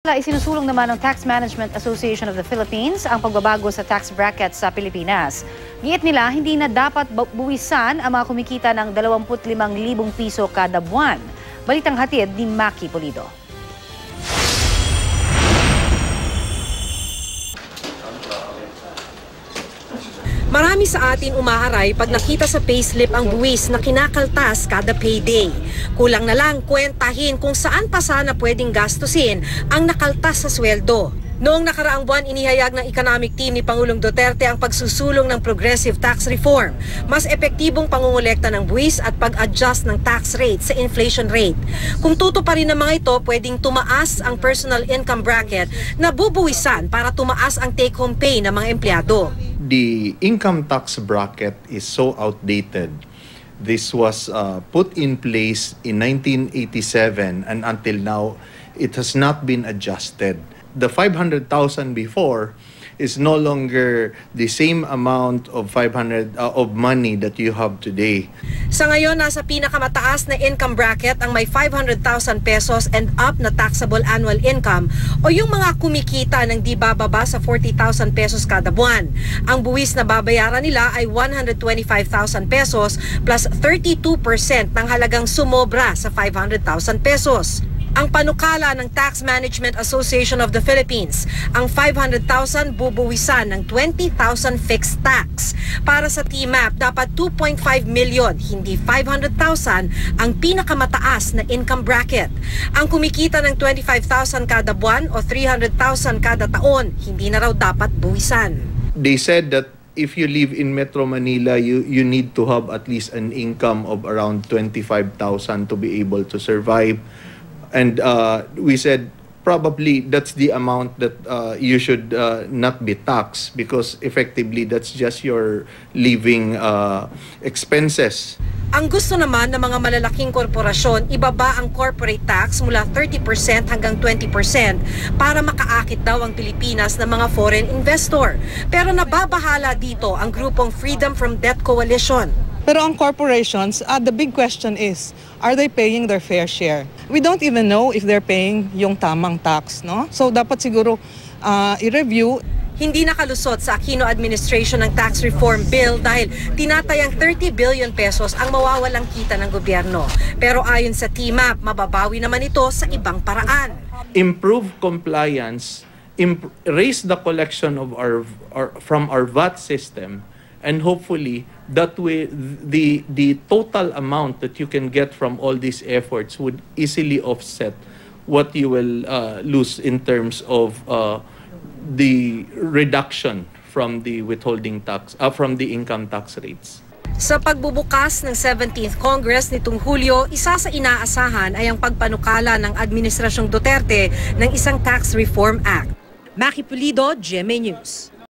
Isinusulong naman ng Tax Management Association of the Philippines ang pagbabago sa tax bracket sa Pilipinas. Giit nila, hindi na dapat buwisan ang mga kumikita ng 25,000 piso kada buwan. Balitang hatid ni Maki Pulido. Marami sa atin umaaray pag nakita sa payslip ang buwis na kinakaltas kada payday. Kulang na lang kwentahin kung saan pa sana pwedeng gastusin ang nakaltas sa sweldo. Noong nakaraang buwan, inihayag ng economic team ni Pangulong Duterte ang pagsusulong ng progressive tax reform. Mas epektibong pangungulekta ng buwis at pag-adjust ng tax rate sa inflation rate. Kung tutuparin ng mga ito, pwedeng tumaas ang personal income bracket na bubuwisan para tumaas ang take-home pay ng mga empleyado. The income tax bracket is so outdated. This was put in place in 1987 and until now it has not been adjusted. The 500,000 before is no longer the same amount of of money that you have today. Sa ngayon, nasa pinakamataas na income bracket ang may 500,000 pesos and up na taxable annual income o yung mga kumikita ng di bababa sa 40,000 pesos kada buwan. Ang buwis na babayaran nila ay 125,000 pesos plus 32% ng halagang sumobra sa 500,000 pesos. Ang panukala ng Tax Management Association of the Philippines, ang 500,000 bubuwisan ng 20,000 fixed tax. Para sa TMAP, dapat 2.5 million, hindi 500,000 ang pinakamataas na income bracket. Ang kumikita ng 25,000 kada buwan o 300,000 kada taon, hindi na raw dapat buwisan. They said that if you live in Metro Manila, you need to have at least an income of around 25,000 to be able to survive. And we said probably that's the amount that you should not be taxed because effectively that's just your living expenses. Ang gusto naman ng mga malalaking korporasyon, ibaba ang corporate tax mula 30% hanggang 20% para makaakit daw ang Pilipinas ng mga foreign investor. Pero nababahala dito ang grupong Freedom from Debt Coalition. Pero ang corporations, the big question is, are they paying their fair share? We don't even know if they're paying yung tamang tax, no? So dapat siguro i-review. Hindi nakalusot sa Aquino administration ng tax reform bill dahil tinatayang 30 billion pesos ang mawawalang kita ng gobyerno. Pero ayon sa TMAP, mababawi naman ito sa ibang paraan. Improve compliance, raise the collection of from our VAT system, and hopefully that way the total amount that you can get from all these efforts would easily offset what you will lose in terms of the reduction from the withholding tax from the income tax rates. Sa pagbubukas ng 17th Congress nitong Hulyo, isa sa inaasahan ay ang pagpanukala ng Administrasyong Duterte ng isang Tax Reform Act. Maki Pulido, GMA News.